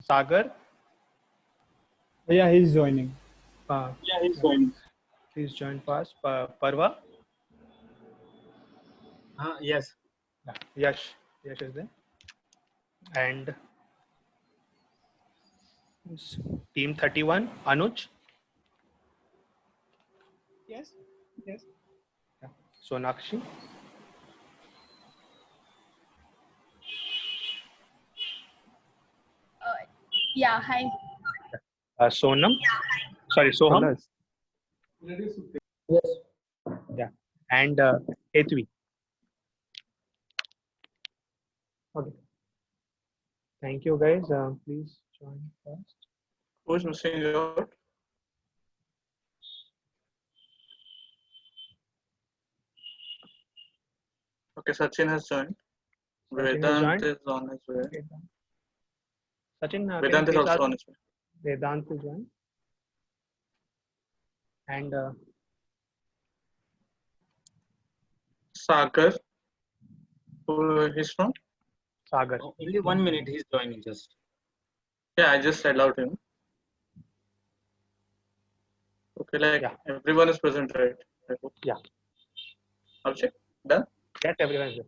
Sagar, Yeah, he's joining. uh, Yeah, he's going. please join fast. Parva, Yes. Yash is there. And team 31, Anuj, Yes. Yes. Sonakshi, Yeah, hi. Sonam, sorry, Soham, Yes. yeah, and Hetvi. Okay, thank you guys. Please join fast. Who's missing out? Okay, Sachin has joined. Sachin has Vedant joined. is on his way. Sachin, can you Vedant is please also ask on his way. Vedant to join? And Sagar, who he's from? Sagar. Only 1 minute he's joining just. Yeah, I just allowed him. Okay, like Yeah. everyone is present, right? I hope. Yeah. Abhishek, done? Yes, everyone is there.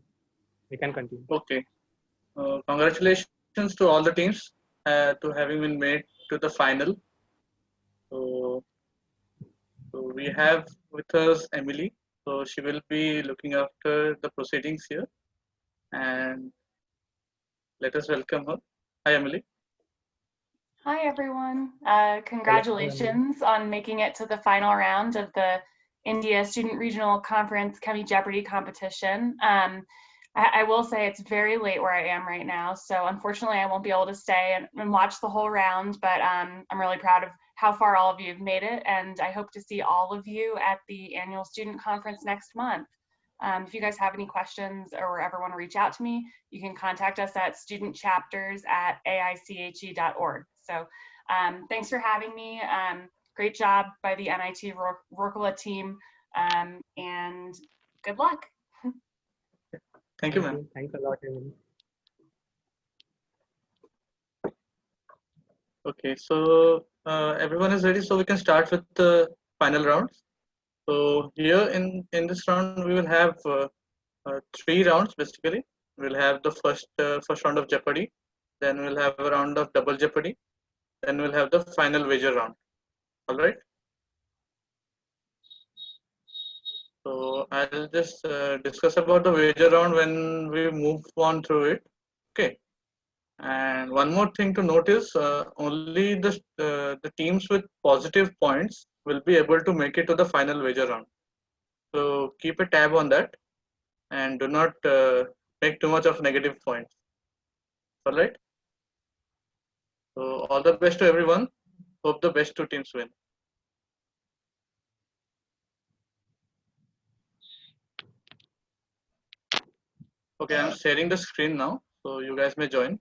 We can continue. Okay. Congratulations to all the teams to having been made to the final. So, so we have with us Emily. So she will be looking after the proceedings here. And let us welcome her. Hi, Emily. Hi, everyone. Congratulations on making it to the final round of the India Student Regional Conference Chemi Jeopardy competition. I will say it's very late where I am right now, so unfortunately I won't be able to stay and watch the whole round, but I'm really proud of how far all of you have made it, and I hope to see all of you at the annual student conference next month. If you guys have any questions or ever want to reach out to me, you can contact us at studentchapters@aiche.org. So thanks for having me. Great job by the NIT Rorquala team, and good luck. Thank you, ma'am. Thanks a lot, Emily. Okay, so everyone is ready, so we can start with the final rounds. So here in this round, we will have 3 rounds basically. We'll have the first round of Jeopardy, then we'll have a round of Double Jeopardy, then we'll have the final wager round. All right. So I'll just discuss about the wager round when we move on through it. Okay. And one more thing to notice: only the teams with positive points will be able to make it to the final wager round. So keep a tab on that, and do not make too much of negative points. All right. So all the best to everyone. Hope the best 2 teams win. Okay, I'm sharing the screen now, so you guys may join.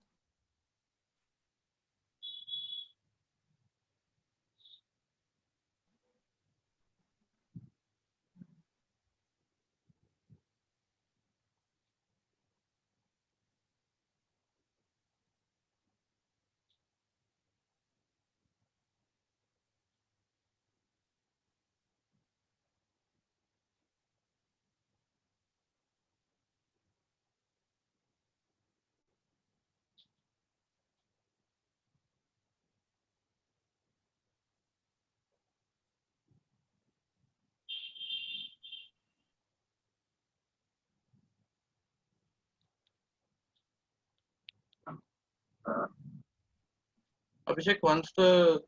Abhishek, once the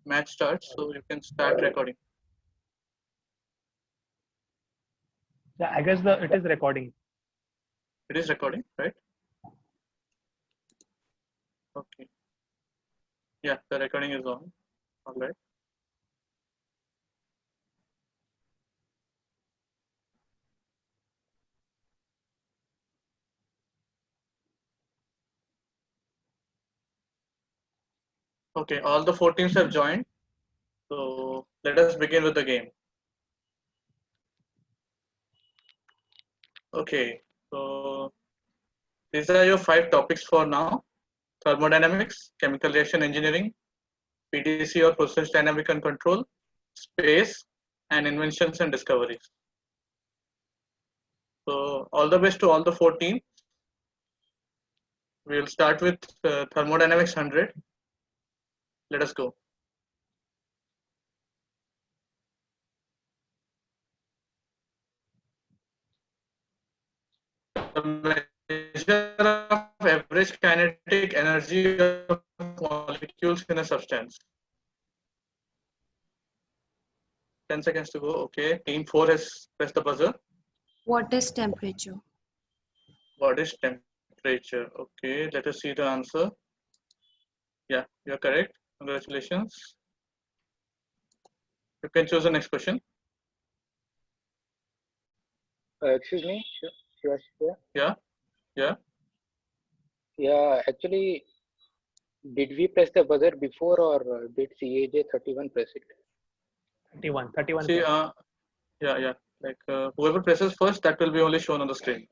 match starts, so you can start recording. Yeah, I guess it is recording. It is recording, right? Okay. Yeah, the recording is on. All right. Okay, all the 4 teams have joined. So let us begin with the game. Okay, so these are your 5 topics for now. thermodynamics, chemical reaction engineering, PDC or process dynamic and control, space, and inventions and discoveries. So all the best to all the 4 teams. We'll start with thermodynamics 100. Let us go. The measure of average kinetic energy of molecules in a substance. 10 seconds to go. Okay, team 4 has pressed the buzzer. What is temperature? What is temperature? Okay, let us see the answer. Yeah, you're correct. Congratulations. You can choose the next question. Excuse me, Shiva. Yeah. Yeah, actually, did we press the buzzer before or did CAJ 31 press it? 31. See, yeah. Like whoever presses first, that will be only shown on the screen.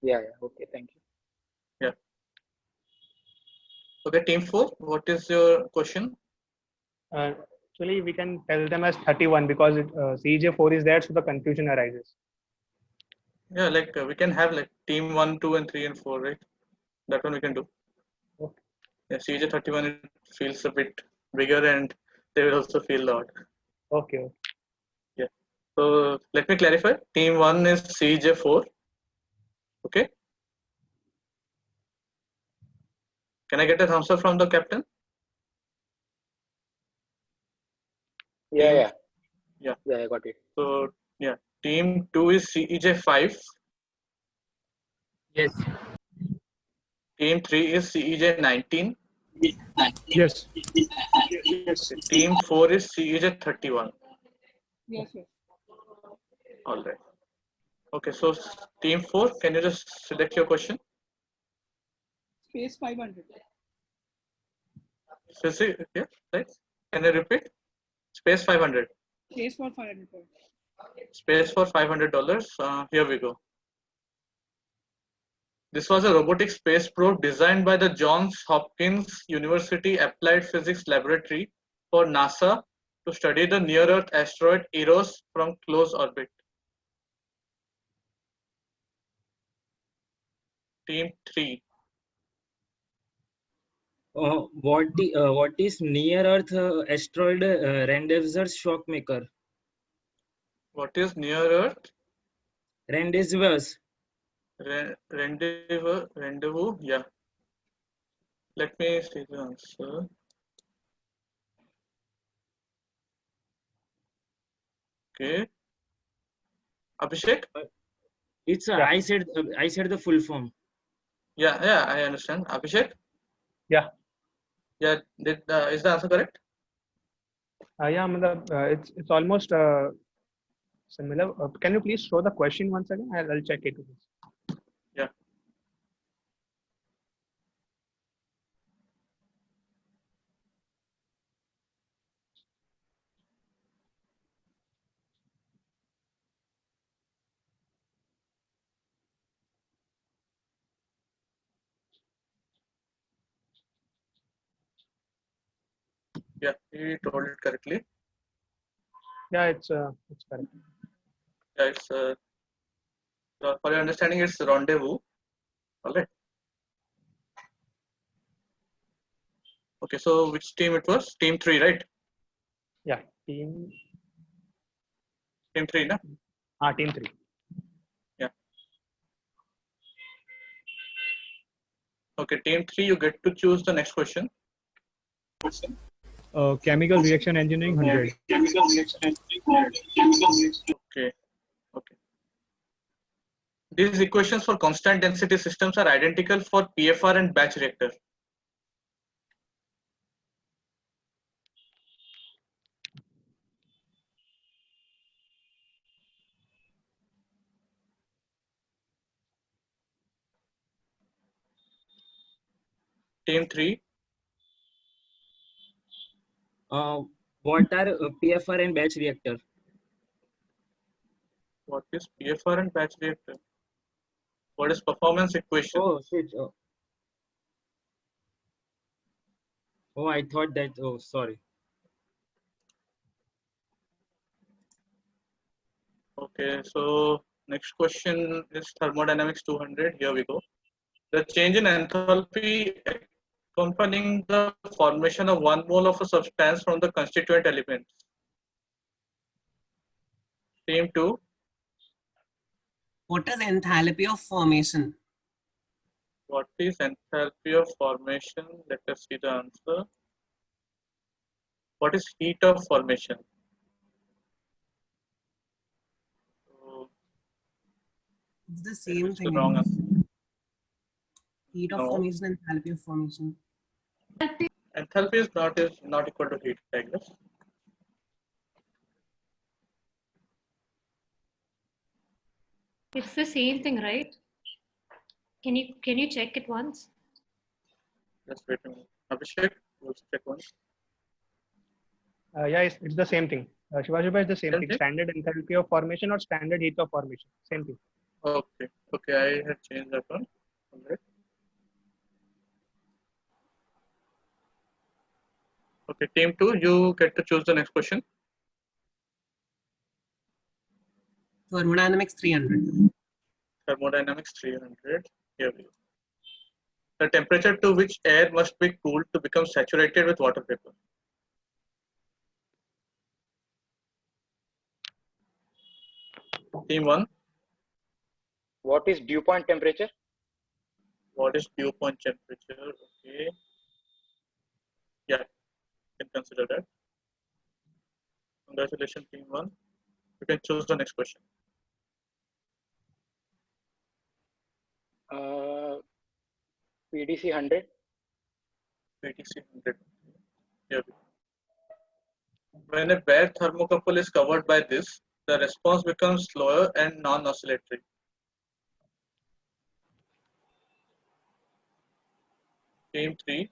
Yeah, okay, thank you. Okay, team 4, what is your question? Actually, we can tell them as 31 because CJ4 is there, so the confusion arises. Yeah, like we can have like team 1, 2, and 3 and 4, right? That one we can do. Okay. Yeah, CJ 31 it feels a bit bigger and they will also feel loud. Okay. Yeah. So let me clarify. Team 1 is CJ4. Okay. Can I get a thumbs up from the captain? Yeah, Yeah. I got it. So yeah, team 2 is CEJ5. Yes. Team 3 is CEJ19. Yes. Team 4 is CEJ31. Yes, yes. All right. Okay, so team 4, can you just select your question? Space 500. Yeah, right. Can you repeat? Space 500. Space for 500. Space for $500. Here we go. This was a robotic space probe designed by the Johns Hopkins University Applied Physics Laboratory for NASA to study the near-Earth asteroid Eros from close orbit. Team 3. What is near Earth asteroid rendezvous shockmaker? What is near-Earth? Rendezvous. Rendezvous? Yeah. Let me see the answer. Okay. Abhishek? It's Yeah. I said the full form. Yeah, I understand. Abhishek? Yeah. Yeah, is the answer correct? Yeah, it's almost similar. Can you please show the question once again? I'll check it. Yeah. Yeah, he told it correctly. Yeah, it's correct. Yeah, it's for your understanding, it's rendezvous. All right. Okay, so which team it was? Team 3, right? Yeah, team 3, na? Team 3. Yeah. Okay, team 3, you get to choose the next question. Chemical reaction engineering 100. Okay. These equations for constant density systems are identical for PFR and batch reactor. Team 3. What are PFR and batch reactor? What is PFR and batch reactor? What is performance equation? Oh shit. Oh, I thought that. Oh, sorry. Okay, so next question is thermodynamics 200. Here we go. The change in enthalpy accompanying the formation of 1 mole of a substance from the constituent elements. Team 2. What is enthalpy of formation? What is enthalpy of formation? Let us see the answer. What is heat of formation? So, It's the maybe same it's the thing. wrong answer. Heat of No. formation and enthalpy of formation. Enthalpy is not equal to heat, I guess. It's the same thing, right? Can you check it once? Just wait a minute. Abhishek, we'll check once. Yeah, it's the same thing. Shivajubhai, is the same Same thing. thing? Standard enthalpy of formation or standard heat of formation. Same thing. Okay, okay, I had changed that one. Alright. Okay, team 2, you get to choose the next question. Thermodynamics 300. Thermodynamics 300. Here we go. The temperature to which air must be cooled to become saturated with water vapor. Team 1, What is dew point temperature? what is dew point temperature? Okay. Yeah, you can consider that. Congratulations, team 1. You can choose the next question. PDC 100. PTC 100. Here we go. When a bare thermocouple is covered by this, the response becomes slower and non-oscillatory. Team 3,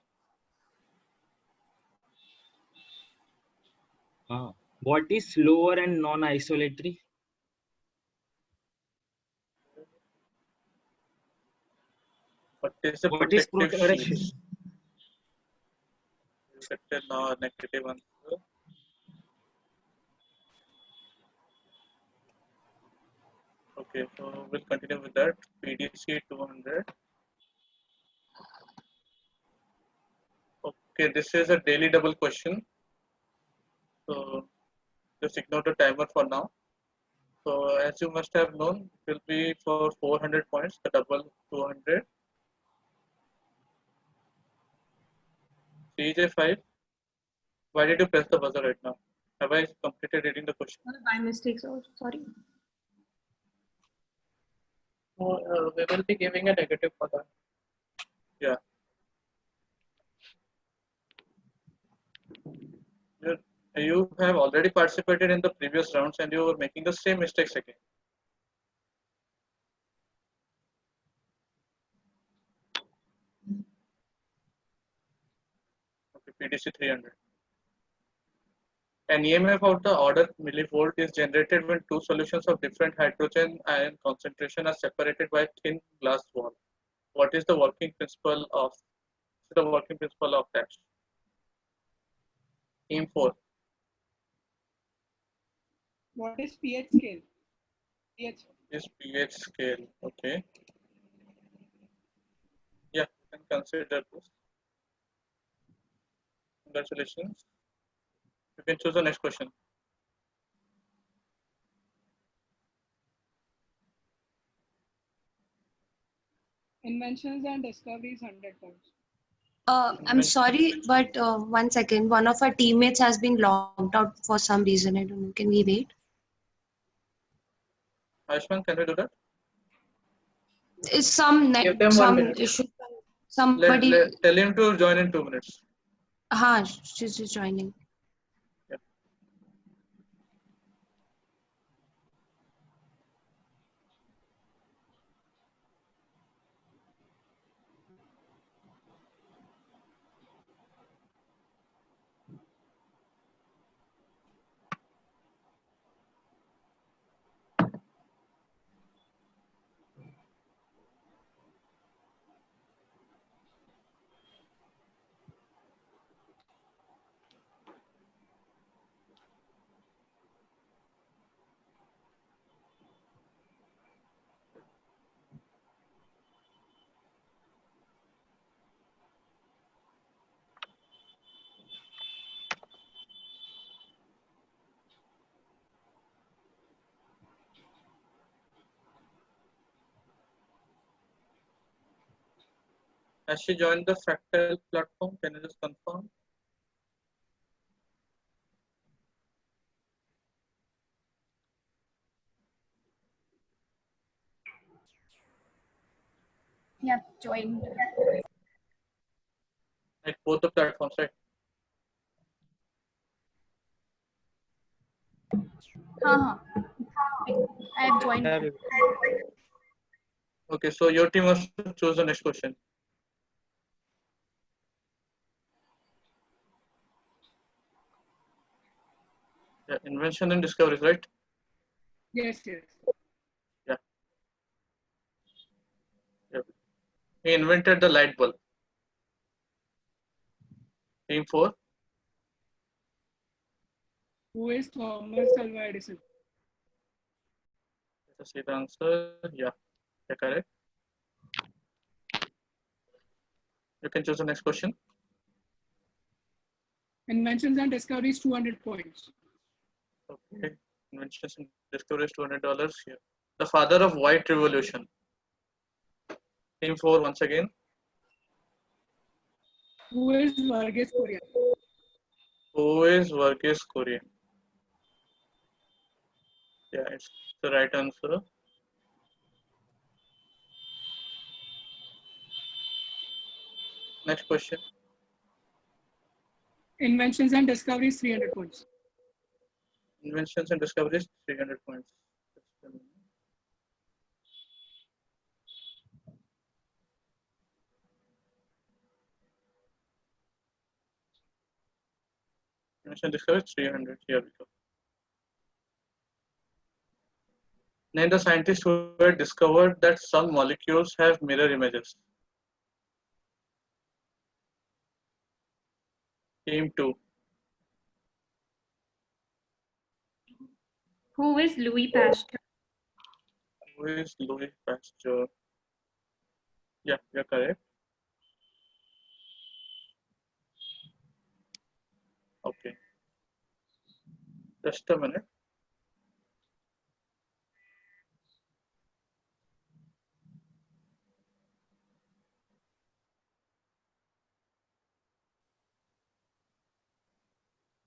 What is slower and non-isolatory? what is the What is protective correction? shield? Accepted now, negative answer. Okay, so we'll continue with that. PDC 200. Okay, this is a daily double question. So just ignore the timer for now. So as you must have known, it will be for 400 points, the double 200. CJ5, why did you press the buzzer right now? Have I completed reading the question? By mistake, so sorry. We will be giving a negative for that. Yeah. You have already participated in the previous rounds and you were making the same mistakes again. Okay, PDC 300. An EMF of the order millivolt is generated when two solutions of different hydrogen ion concentration are separated by a thin glass wall. What is the working principle of that? Team 4. What is pH scale? pH. Is pH scale. Okay. Yeah, you can consider this. Congratulations. You can choose the next question. Inventions and discoveries 100 points. I'm sorry, but 1 second. One of our teammates has been logged out for some reason. I don't know. Can we wait? Ayushman, can we do that? Is some Give them 1 some minute. issue? Somebody. Tell him to join in 2 minutes. She's just joining. Yeah. Has she joined the Fractal platform? Can you just confirm? Yeah, joined. Like both the platforms, right? Uh-huh. I have joined. Yeah, Okay, so your team must choose the next question. Yeah, invention and discoveries, right? Yes, yes. Yeah. Yep. He invented the light bulb. Team 4. Who is Thomas Alva Edison? Let us see the answer. Yeah, you're correct. You can choose the next question. Inventions and discoveries, 200 points. Okay. Inventions and discoveries, $200 here. The father of white revolution. Team 4 once again. Who is Varghese Kuria? Who is Varghese Kuria? Yeah, it's the right answer. Next question. Inventions and discoveries, 300 points. Inventions and discoveries, 300 points. Invention and discoveries, 300. Here we go. Name the scientists who had discovered that some molecules have mirror images. Team 2. Who is Louis Pasteur? Who is Louis Pasteur? Yeah, you're correct. Okay. Just a minute.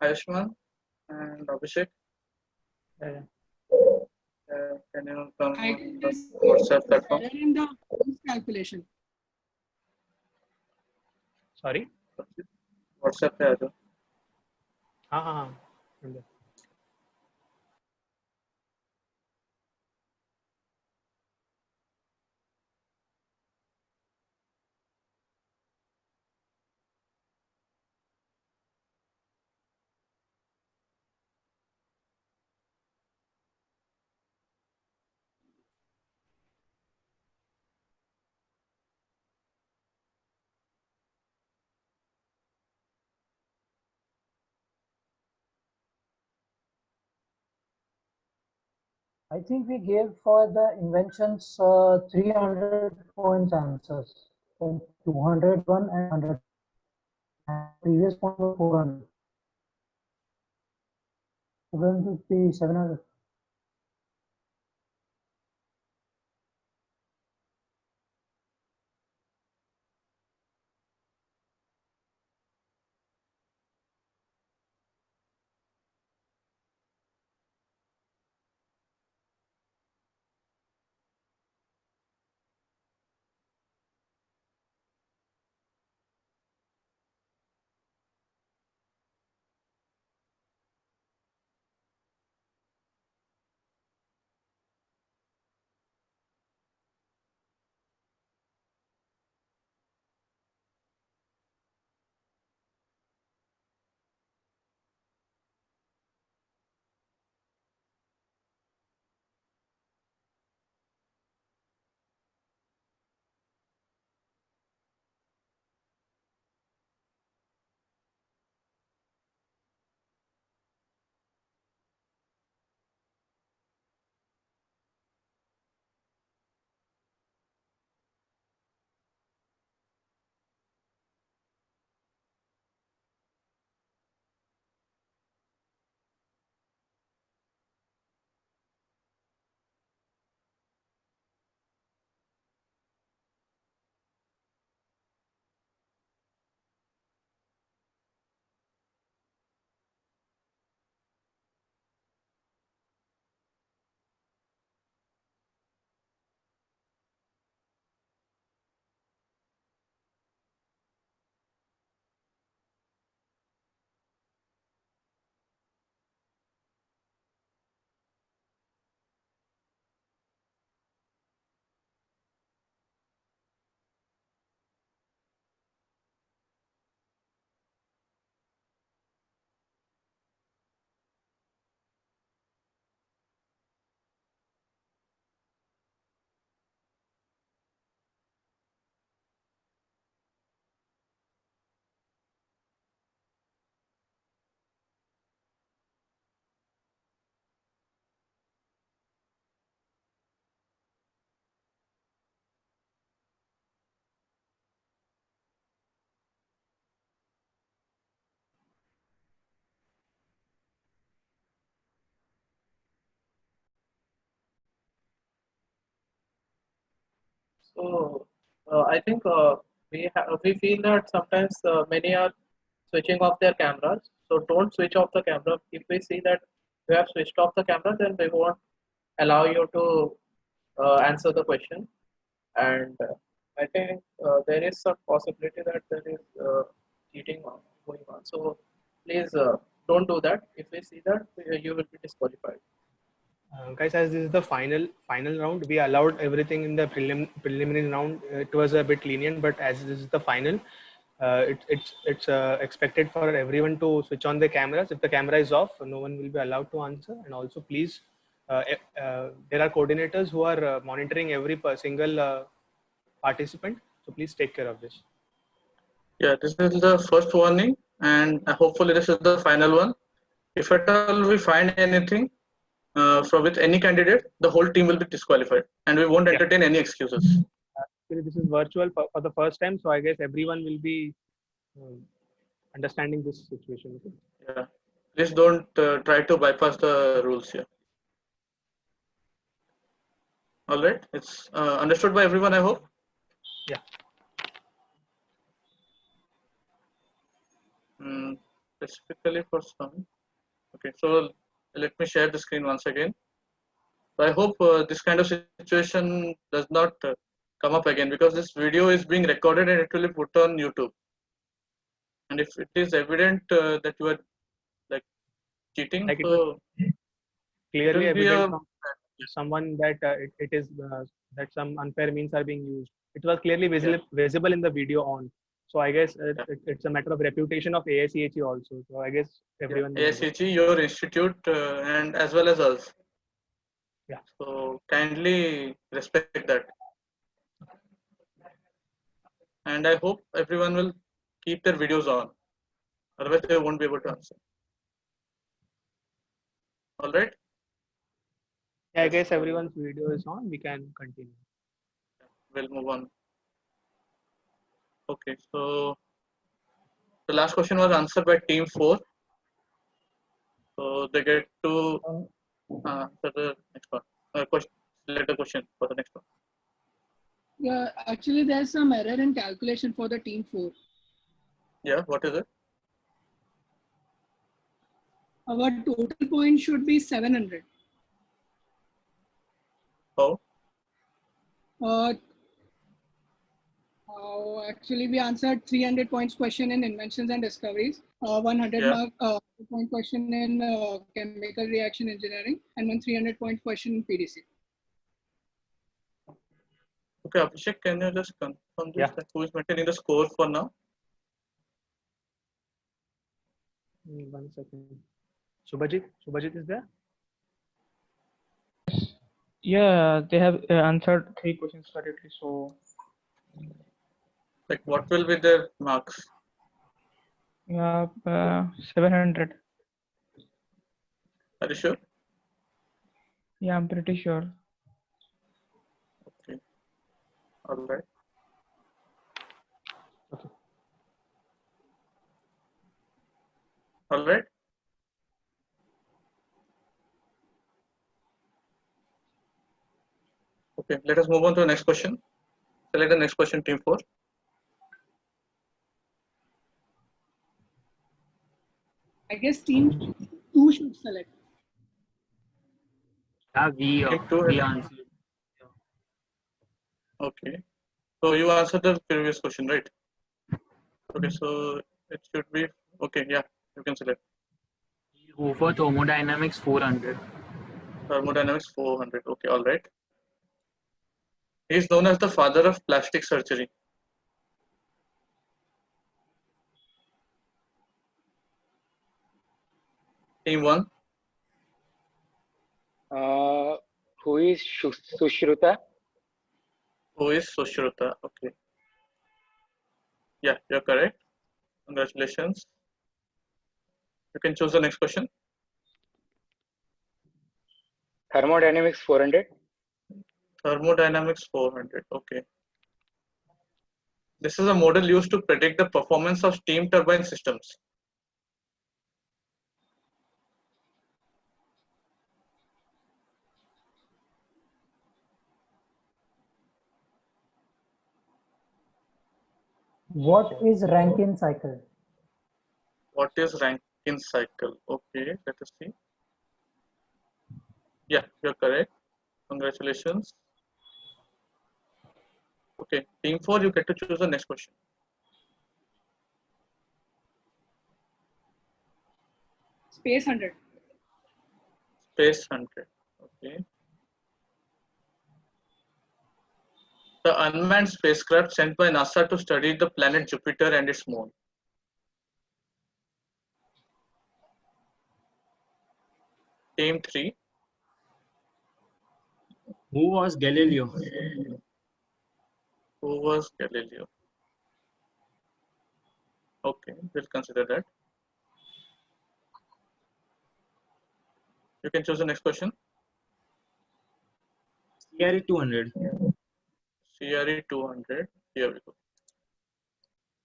Ayushman and Abhishek. yeah. Can you come I on can the just WhatsApp platform? error in the calculation. Sorry. WhatsApp पे आ जाओ. हाँ. I think we gave for the inventions 300 points answers. Then 201 and 100. And previous point was 400. So going to be 700. So I think we feel that sometimes many are switching off their cameras. So don't switch off the camera. If we see that you have switched off the camera, then we won't allow you to answer the question. And I think there is some possibility that there is cheating going on. So please don't do that. If we see that, you will be disqualified. Guys, as this is the final round, we allowed everything in the preliminary round. It was a bit lenient, but as this is the final, it's expected for everyone to switch on their cameras. If the camera is off, no one will be allowed to answer. And also, please, there are coordinators who are monitoring every single participant. So please take care of this. Yeah, this is the first warning, and hopefully this is the final one. If at all we find anything from with any candidate, the whole team will be disqualified, and we won't entertain any excuses. Actually, this is virtual for the first time, so I guess everyone will be understanding this situation. Okay? Yeah, please don't try to bypass the rules here. All right, it's understood by everyone, I hope. Yeah. Specifically for some. Okay, so let me share the screen once again. So I hope this kind of situation does not come up again, because this video is being recorded and it will be put on YouTube. And if it is evident that you are like cheating, Like so clearly it will be evident from someone that it is that some unfair means are being used. It was clearly visible in the video on. So I guess it's a matter of reputation of ASEHE also. So I guess everyone. ASEHE, your institute, and as well as us. Yeah. So kindly respect that. And I hope everyone will keep their videos on. Otherwise, they won't be able to answer. All right. Yeah, I guess everyone's video is on. We can continue. We'll move on. Okay, so the last question was answered by team 4. So they get to answer the next one. Select the question for the next one. Yeah, actually, there's some error in calculation for the team 4. Yeah, what is it? Our total point should be 700. How? Actually, we answered 300 points question in inventions and discoveries, 100 mark point question in chemical reaction engineering, and one 300 point question in PDC. Okay, Abhishek, can you just confirm this? That who is maintaining the score for now? 1 second. Subhajit is there? Yeah, they have answered 3 questions correctly. So, like, what will be their marks? 700. Are you sure? Yeah, I'm pretty sure. Okay. All right. Okay. All right. Okay, let us move on to the next question. Select the next question, team 4. I guess team 2 should select. Yeah, we answered. Okay. So you answered the previous question, right? Okay, so it should be okay. Yeah, you can select. Go for thermodynamics 400. Thermodynamics 400. Okay, all right. He is known as the father of plastic surgery. Team 1. Who is Sushruta? Who is Sushruta? Okay. Yeah, you're correct. Congratulations. You can choose the next question. Thermodynamics 400. Thermodynamics 400. Okay. This is a model used to predict the performance of steam turbine systems. What is Rankine cycle? What is Rankine cycle? Okay, let us see. Yeah, you're correct. Congratulations. Okay, team 4, you get to choose the next question. Space 100. Space 100. Okay. The unmanned spacecraft sent by NASA to study the planet Jupiter and its moon. Team 3. Who was Galileo? Who was Galileo? Okay, we'll consider that. You can choose the next question. CRE 200. CRE 200. Here we go.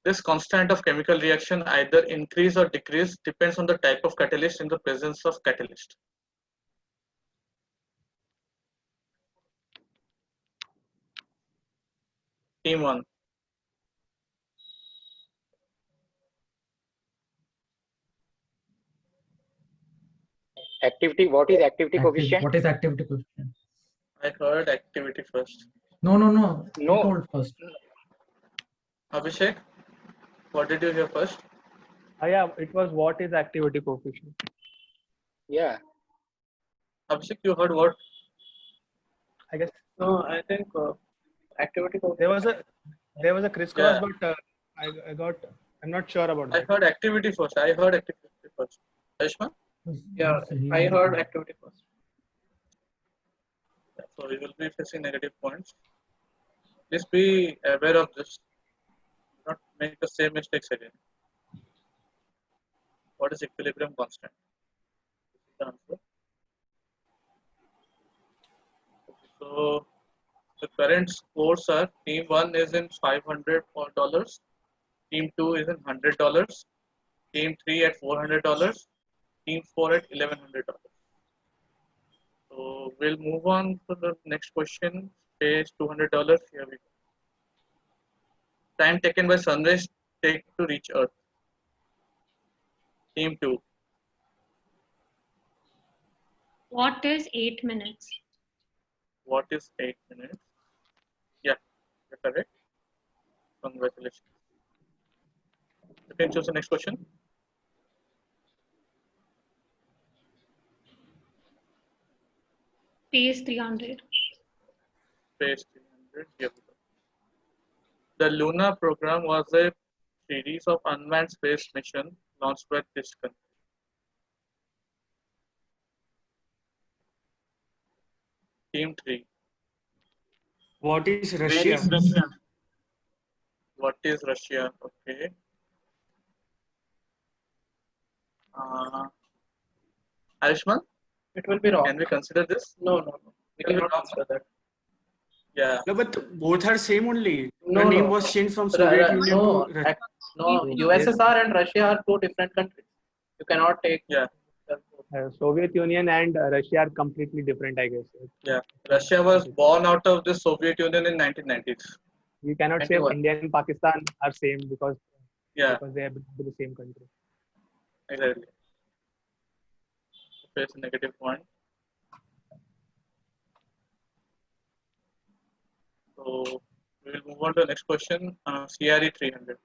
This constant of chemical reaction either increase or decrease depends on the type of catalyst in the presence of catalyst. Team 1. Activity. What is activity coefficient? What is activity coefficient? I heard activity first. No. No. You told first. Abhishek, what did you hear first? Yeah, it was what is activity coefficient. Yeah. Abhishek, you heard what? I guess No, I think activity coefficient. there was a crisscross, but I'm not sure about that. I heard activity first. Aishma? Yeah, I heard activity first. So we will be facing negative points. Please be aware of this. Not make the same mistakes again. What is equilibrium constant? This is the answer. Okay, so the current scores are: team 1 is in $500, team 2 is in $100, team 3 at $400, team 4 at $1,100. So we'll move on to the next question. Space $200. Here we go. Time taken by sunrise take to reach Earth. Team 2. What is 8 minutes? What is 8 minutes? Yeah, you're correct. Congratulations. You can choose the next question. Space 300. Space 300. Here we go. The Luna program was a series of unmanned space missions launched by this country. Team 3. What is Where Russia? is Russia? What is Russia? Okay. Ayushman? It will be wrong. Can we consider this? No. We cannot consider that. Yeah. No, but both are same only. No, the name no. was changed from Soviet Union No, to Russia. no. USSR and Russia are two different countries. You cannot take. Yeah. Soviet Union and Russia are completely different, I guess. Yeah. Russia was born out of the Soviet Union in 1990s. We cannot say 91. India and Pakistan are same because they are the same country. Exactly. Face a negative point. So we will move on to the next question. CRE 300.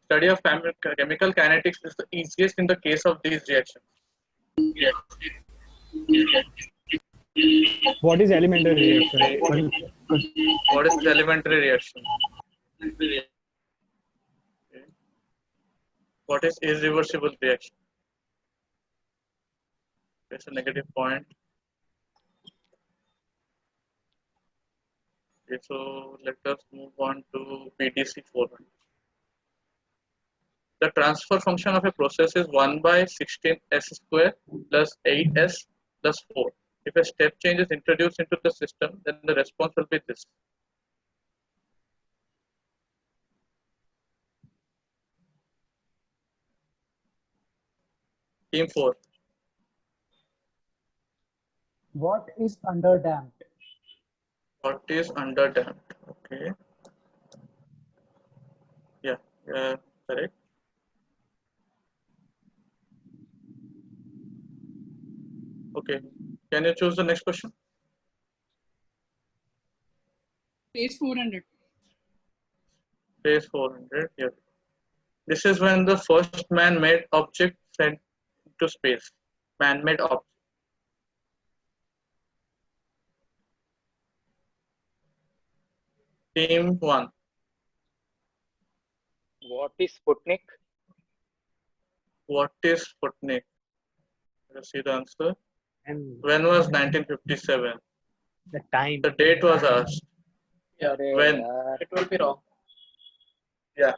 Study of chemical kinetics is the easiest in the case of these reactions. What is elementary reaction? What is the elementary reaction? Okay. What is irreversible reaction? It's a negative point. Okay, so let us move on to PDC 400. The transfer function of a process is 1 by 16s square plus 8s plus 4. If a step change is introduced into the system, then the response will be this. Team 4. What is underdamped? What is underdamped? Okay. Yeah, correct. Okay. Can you choose the next question? Space 400. Space 400. Here. This is when the first man-made object sent to space. Man-made object. Team 1. What is Sputnik? What is Sputnik? Let's see the answer. And When was 1957? the time. The date was asked. Yeah. When? It will be wrong. Yeah.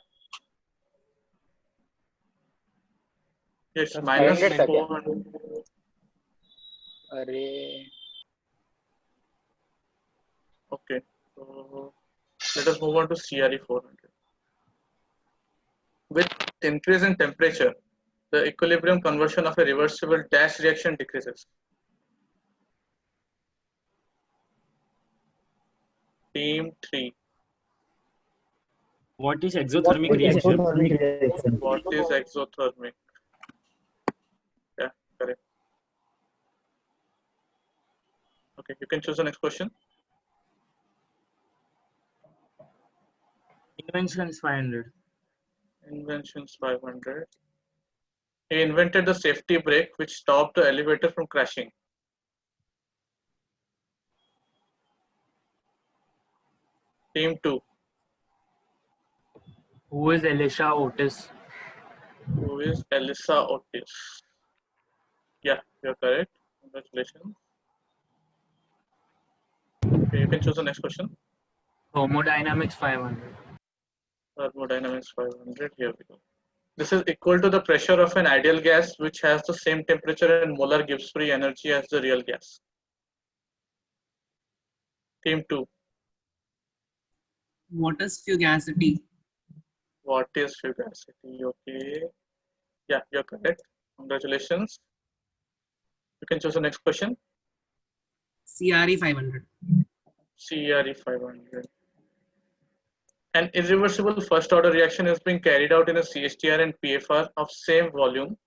It's That's minus 500 seconds. 400. Array. Okay. So let us move on to CRE 400. With increase in temperature, the equilibrium conversion of a reversible dash reaction decreases. Team 3. What is exothermic reaction? What is exothermic? Yeah, correct. Okay, you can choose the next question. Inventions 500. Inventions 500. He invented the safety brake which stopped the elevator from crashing. Team 2. Who is Elisha Otis? Who is Elisa Otis? Yeah, you're correct. Congratulations. Okay, you can choose the next question. Thermodynamics 500. Thermodynamics 500. Here we go. This is equal to the pressure of an ideal gas which has the same temperature and molar Gibbs free energy as the real gas. Team 2. What is fugacity? What is fugacity? Okay. Yeah, you're correct. Congratulations. You can choose the next question. CRE 500. CRE 500. An irreversible first order reaction is being carried out in a CSTR and PFR of same volume.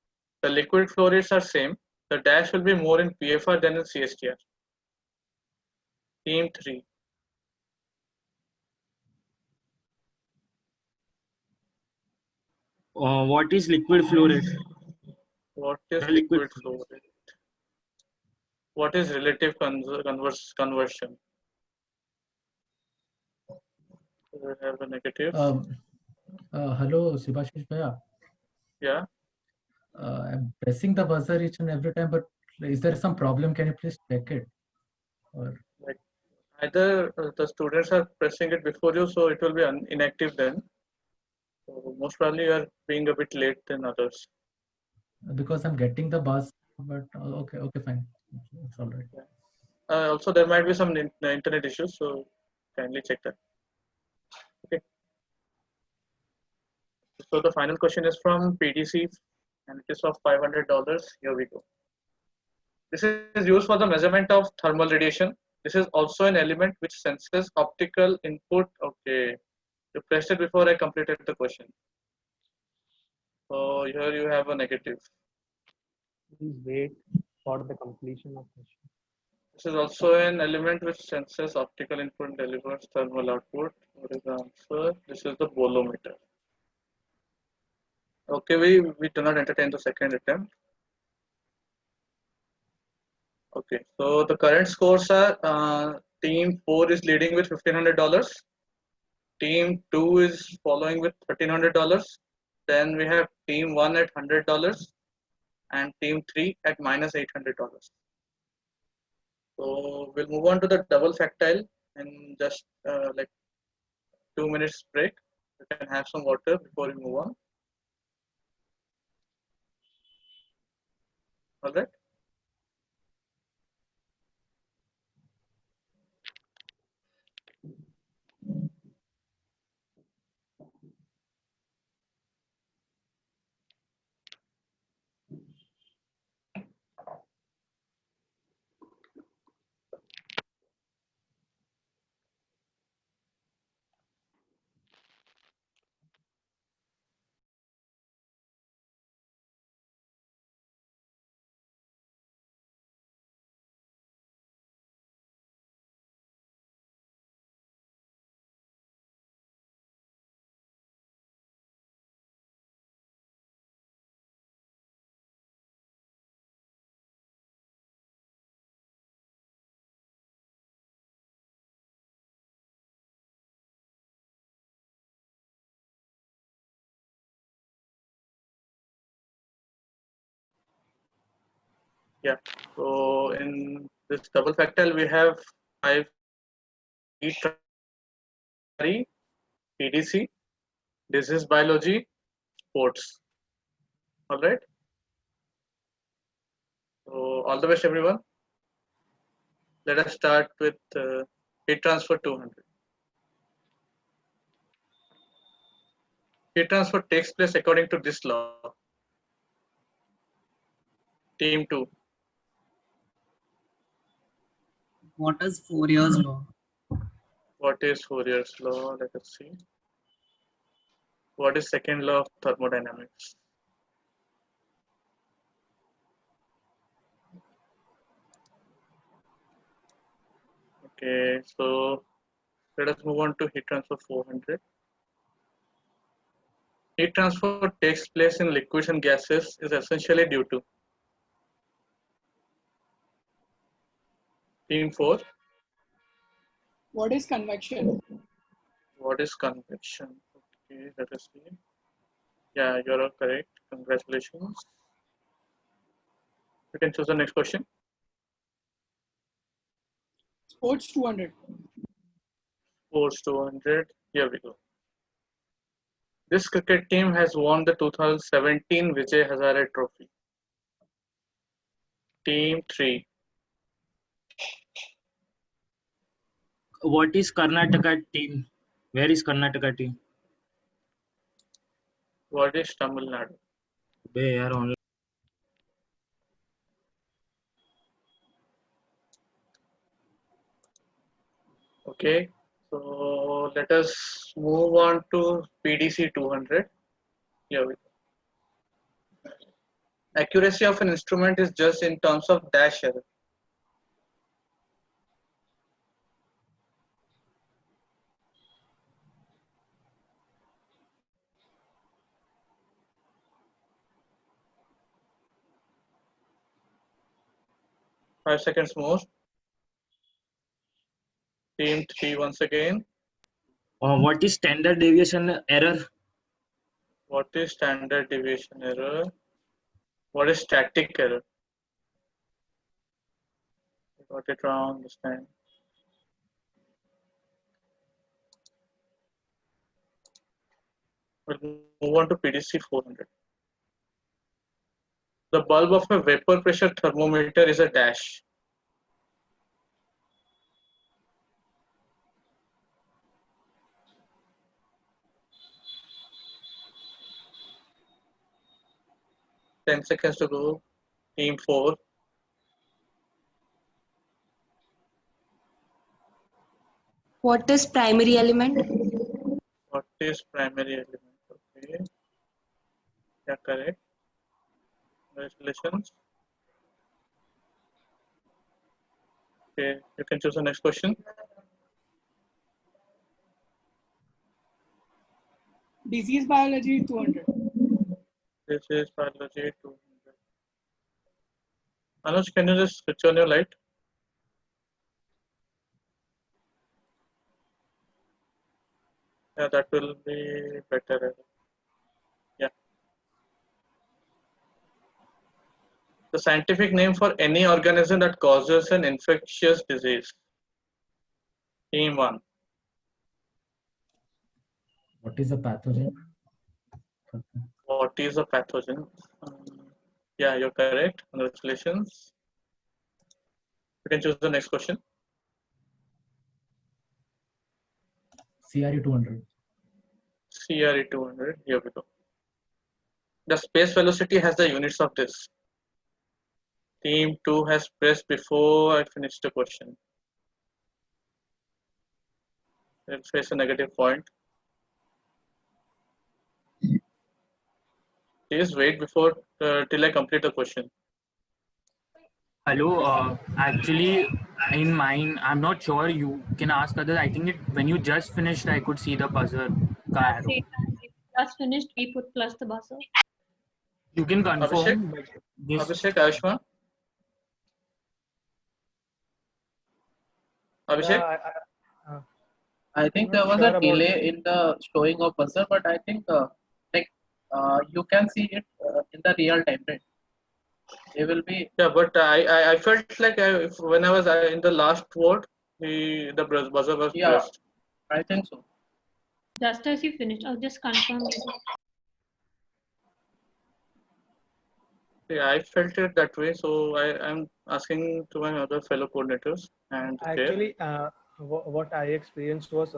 The liquid flow rates are same. The dash will be more in PFR than in CSTR. Team 3. What is liquid flow rate? What is liquid flow rate? What is relative conversion? We have a negative. Hello, Subhashish Bhaiya. Yeah. I'm pressing the buzzer each and every time, but is there some problem? Can you please check it? Or Like either the students are pressing it before you, so it will be inactive then. So most probably you are being a bit late than others. because I'm getting the buzz, but okay, fine. It's all right. Also, there might be some internet issues, so kindly check that. Okay. So the final question is from PDC, and it is of $500. Here we go. This is used for the measurement of thermal radiation. This is also an element which senses optical input. Okay, you pressed it before I completed the question. So here you have a negative. Please wait for the completion of question. This is also an element which senses optical input and delivers thermal output. What is the answer? This is the bolometer. Okay, we do not entertain the second attempt. Okay, so the current scores are team 4 is leading with $1,500. Team 2 is following with $1,300. Then we have team 1 at $100 and team 3 at minus $800. So we'll move on to the double factile in just like 2 minutes break. You can have some water before we move on. All right. Yeah. So in this double factorial, we have 5 PDC, disease biology, sports. All right. So all the best, everyone. Let us start with heat transfer 200. Heat transfer takes place according to this law. Team 2. What is Fourier's law? What is Fourier's law? Let us see. What is second law of thermodynamics? Okay, so let us move on to heat transfer 400. Heat transfer takes place in liquids and gases is essentially due to Team 4. What is convection? What is convection? Okay, let us see. Yeah, you're all correct. Congratulations. You can choose the next question. Sports 200. Sports 200. Here we go. This cricket team has won the 2017 Vijay Hazare Trophy. Team 3. What is Karnataka team? Where is Karnataka team? What is Tamil Nadu? They are only. Okay, so let us move on to PDC 200. Here we go. Accuracy of an instrument is judged in terms of dash error. Five seconds more. Team 3 once again. What is standard deviation error? What is standard deviation error? What is static error? I got it wrong this time. We'll move on to PDC 400. The bulb of a vapor pressure thermometer is a dash. Ten seconds to go. Team 4. What is primary element? What is primary element? Okay. Yeah, correct. Congratulations. Okay, you can choose the next question. Disease biology 200. This is biology 200. Anuj, can you just switch on your light? Yeah, that will be better. Yeah. The scientific name for any organism that causes an infectious disease. Team 1. What is a pathogen? What is a pathogen? Yeah, you're correct. Congratulations. You can choose the next question. CRE 200. CRE 200. Here we go. The space velocity has the units of this. Team 2 has pressed before I finish the question. Let's face a negative point. Please wait before till I complete the question. Hello, actually, in mine, I'm not sure. You can ask others. I think when you just finished, I could see the buzzer. Just finished, we put plus the buzzer. You can Abhishek, confirm. Abhishek, Ayushman. Abhishek? Yeah, I think I'm there not was sure a about delay in the showing of buzzer, but I think you can see it in the real time, right? He will be. Yeah, but I felt like when I was in the last word, the buzzer was pressed. I think so. Just as you finished, I'll just confirm it. Yeah, I felt it that way, so I'm asking to my other fellow coordinators and the chair. Actually, what I experienced was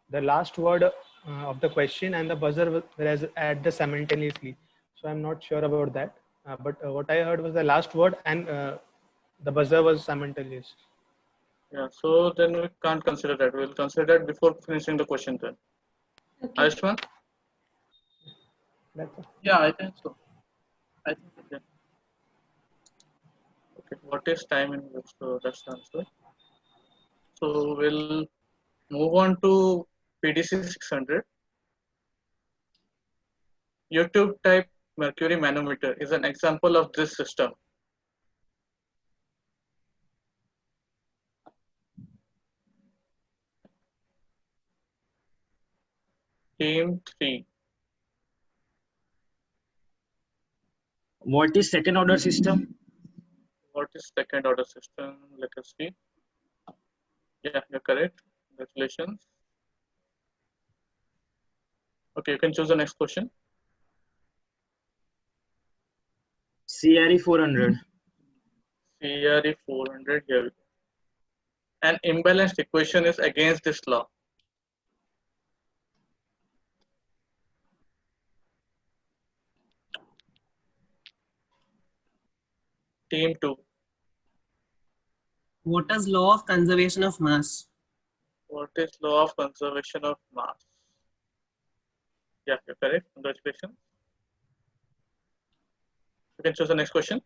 the last word of the question and the buzzer was at the simultaneously. So I'm not sure about that. But what I heard was the last word and the buzzer was simultaneous. Yeah, so then we can't consider that. We'll consider that before finishing the question then. Okay. Ayushman? Yeah, I think so. I think so. Yeah. Okay, what is time in which? So that's the answer. So we'll move on to PDC 600. YouTube type mercury manometer is an example of this system. Team 3. What is second order system? What is second order system? Let us see. Yeah, you're correct. Congratulations. Okay, you can choose the next question. CRE 400. CRE 400, here we go. An imbalanced equation is against this law. Team 2. What is law of conservation of mass? What is law of conservation of mass? Yeah, you're correct. Congratulations. You can choose the next question.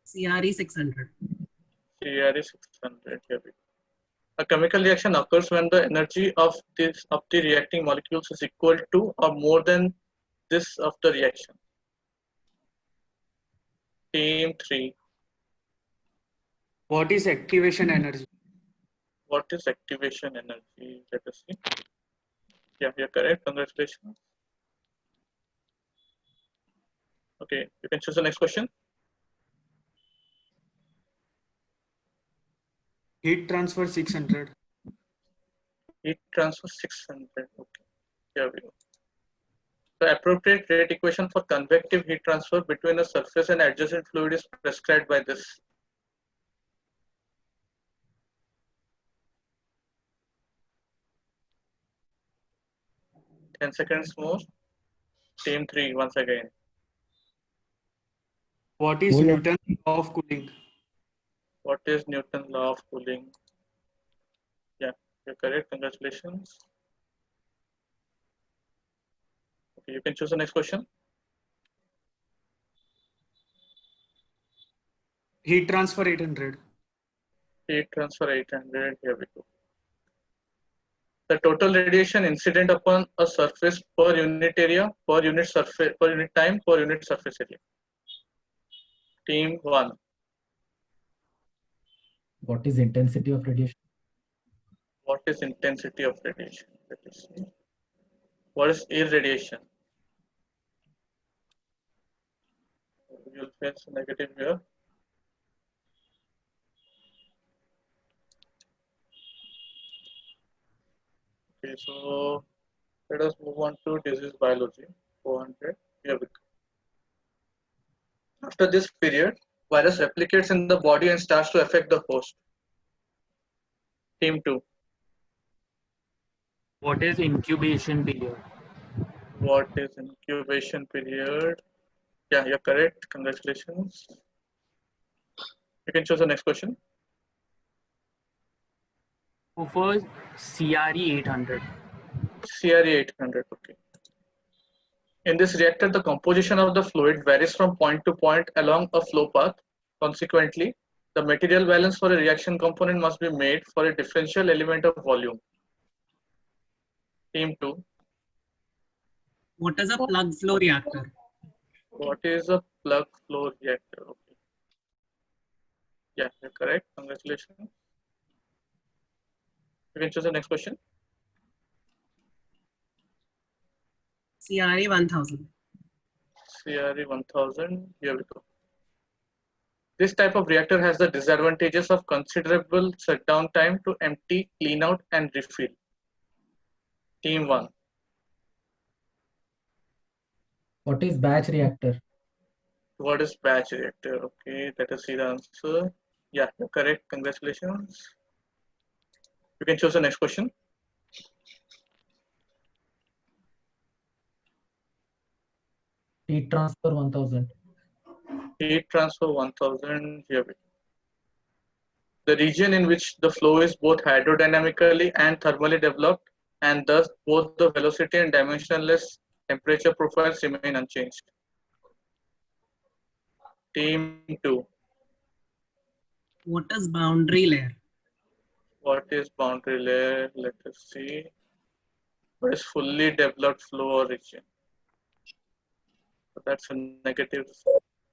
CRE 600. CRE 600, here we go. A chemical reaction occurs when the energy of the reacting molecules is equal to or more than this of the reaction. Team 3. What is activation energy? What is activation energy? Let us see. Yeah, you're correct. Congratulations. Okay, you can choose the next question. Heat transfer 600. Heat transfer 600. Okay, here we go. The appropriate rate equation for convective heat transfer between a surface and adjacent fluid is prescribed by this. Ten seconds more. Team 3 once again. What is Newton's law of cooling? What is Newton's law of cooling? Yeah, you're correct. Congratulations. Okay, you can choose the next question. Heat transfer 800. Heat transfer 800. Here we go. The total radiation incident upon a surface per unit area, per unit surface, per unit time, per unit surface area. Team 1. What is intensity of radiation? What is intensity of radiation? Let us see. What is irradiation? You'll face negative here. Okay, so let us move on to disease biology. 400. Here we go. After this period, virus replicates in the body and starts to affect the host. Team 2. What is incubation period? What is incubation period? Yeah, you're correct. Congratulations. You can choose the next question. For CRE 800. CRE 800. Okay. In this reactor, the composition of the fluid varies from point to point along a flow path. Consequently, the material balance for a reaction component must be made for a differential element of volume. Team 2. What is a plug flow reactor? What is a plug flow reactor? Okay. Yeah, you're correct. Congratulations. You can choose the next question. CRE 1000. CRE 1000. Here we go. This type of reactor has the disadvantages of considerable shutdown time to empty, clean out, and refill. Team 1. What is batch reactor? What is batch reactor? Okay, let us see the answer. Yeah, you're correct. Congratulations. You can choose the next question. Heat transfer 1000. Heat transfer 1000. Here we go. The region in which the flow is both hydrodynamically and thermally developed, and thus both the velocity and dimensionless temperature profiles remain unchanged. Team 2. What is boundary layer? What is boundary layer? Let us see. What is fully developed flow or region? So that's a negative,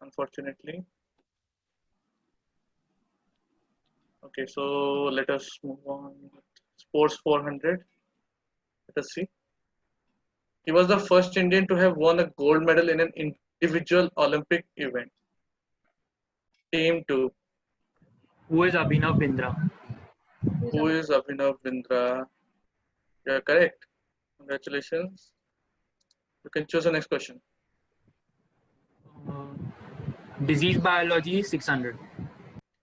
unfortunately. Okay, so let us move on. Sports 400. Let us see. He was the first Indian to have won a gold medal in an individual Olympic event. Team 2. Who is Abhinav Bindra? Who is Abhinav Bindra? You are correct. Congratulations. You can choose the next question. Disease biology 600.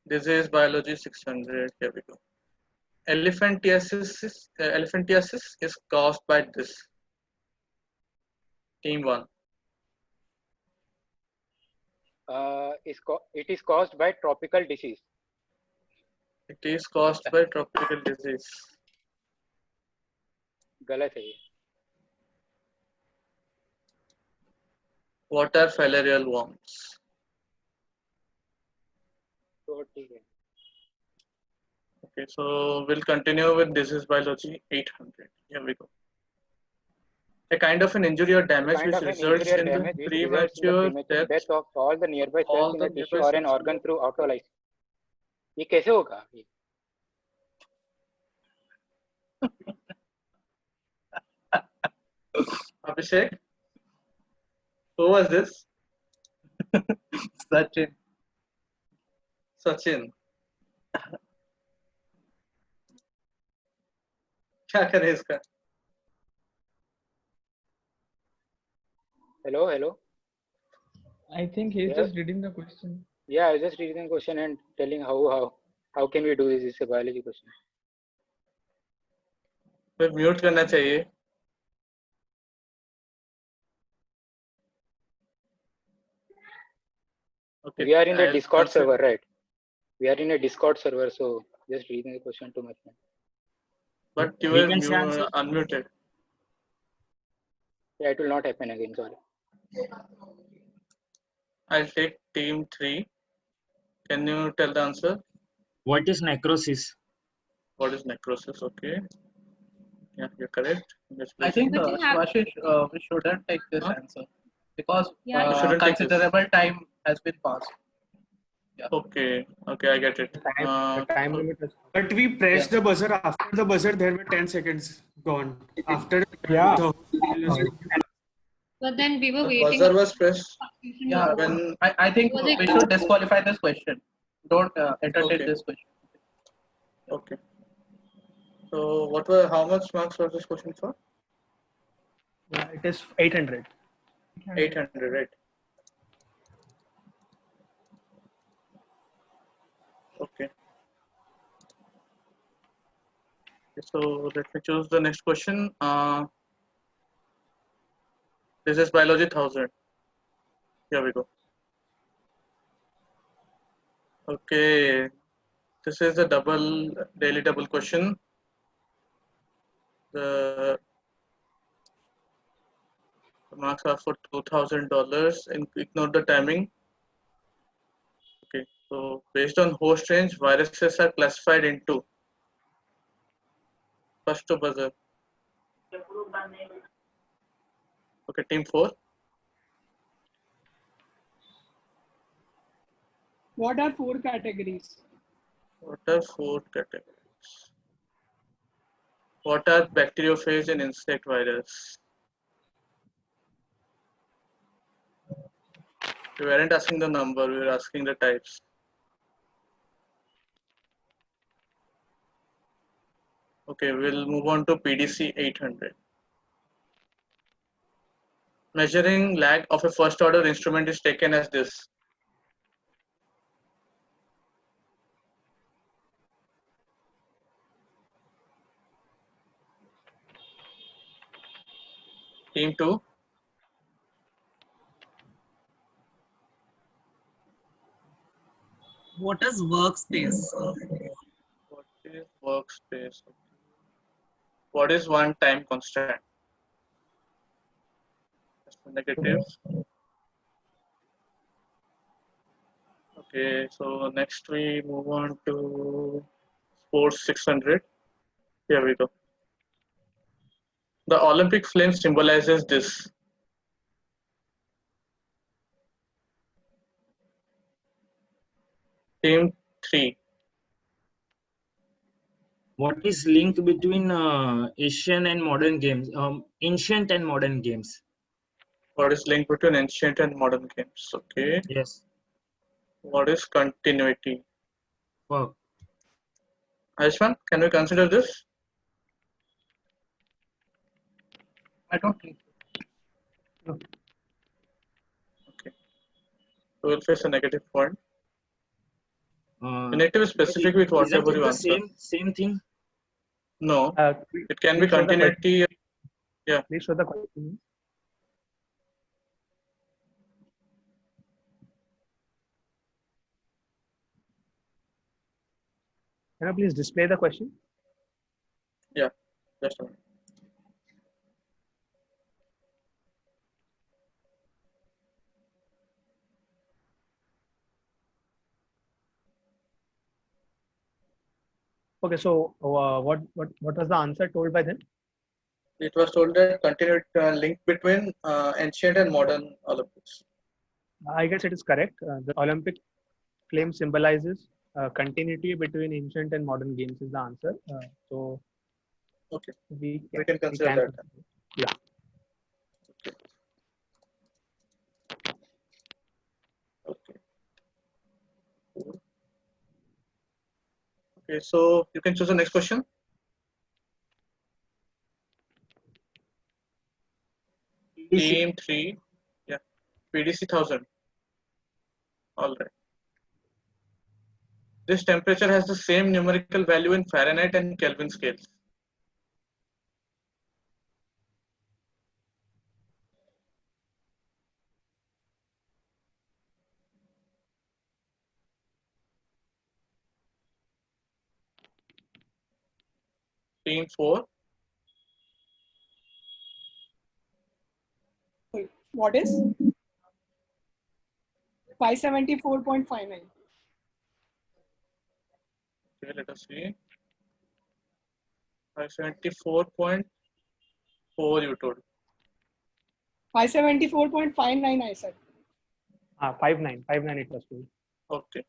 Disease biology 600. Here we go. Elephantiasis is caused by this. Team 1. It is caused by tropical disease. It is caused by tropical disease. गलत है ये. What are filarial worms? तो ठीक है. Okay, so we'll continue with disease biology 800. Here we go. A kind of an injury or damage which results in the premature death of all the nearby cells in a tissue or an organ through autolysis. ये कैसे होगा? Abhishek, who was this? Sachin. Sachin. क्या करे इसका? Hello. I think he's just reading the question. Yeah, I was just reading the question and telling how can we do this? It's a biology question. फिर mute करना चाहिए. Okay. We are in the Discord server, right? We are in a Discord server, so just reading the question to my friend. But you were unmuted. Yeah, it will not happen again. Sorry. I'll take team 3. Can you tell the answer? What is necrosis? What is necrosis? Okay. Yeah, you're correct. I think Swashish, we shouldn't take this answer because considerable time has been passed. Yeah. Okay, I get it. The time limit is... But we pressed the buzzer. After the buzzer, there were 10 seconds gone. After But then we were the waiting. Buzzer was pressed. Yeah, I think we should disqualify this question. Don't entertain this question. Okay. So how much marks was this question for? Yeah, it is 800. 800, right? Okay. So let me choose the next question. This is biology 1000. Here we go. Okay. This is a daily double question. The marks are for $2,000 and ignore the timing. Okay, so based on host range, viruses are classified into first to buzzer. Okay, team 4. What are 4 categories? What are 4 categories? What are bacteriophage and insect virus? We weren't asking the number, we were asking the types. Okay, we'll move on to PDC 800. Measuring lag of a first order instrument is taken as this. Team 2. What is workspace? What is workspace? What is one time constant? That's the negatives. Okay, so next we move on to sports 600. Here we go. The Olympic flame symbolizes this. Team 3. What is linked between Asian and modern games? Ancient and modern games. What is linked between ancient and modern games? Okay. Yes. What is continuity? Wow. Aishwan, can we consider this? I don't think so. Okay. So we'll face a negative point. Negative is specific with whatever you answer. Same thing. No, it can be continuity. Yeah. Please show the question. Can you please display the question? Yeah, just a minute. Okay, so what was the answer told by them? It was told that continued link between ancient and modern Olympics. I guess it is correct. The Olympic flame symbolizes continuity between ancient and modern games is the answer. So okay, we can consider that. Yeah. Okay. Okay, so you can choose the next question. Team 3, yeah, PDC 1000. All right. This temperature has the same numerical value in Fahrenheit and Kelvin scales. Team 4. What is? 574.59. Okay, let us see. 574.4 you told. 574.59 I said. 59 it was told. Okay.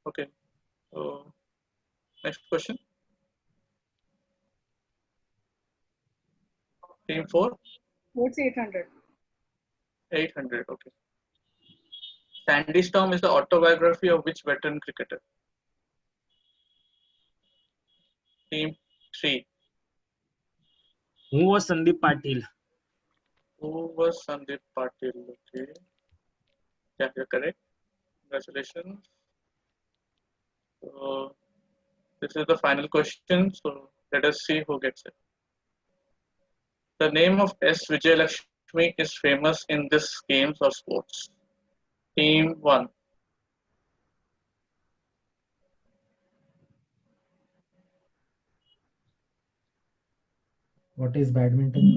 Okay. So next question. Team 4. What's 800? 800. Okay. Sandy Storm is the autobiography of which veteran cricketer? Team 3. Who was Sandeep Patil? Who was Sandeep Patil? Okay. Yeah, you're correct. Congratulations. So this is the final question. So let us see who gets it. The name of S. Vijayalakshmi is famous in this games or sports. Team 1. What is badminton?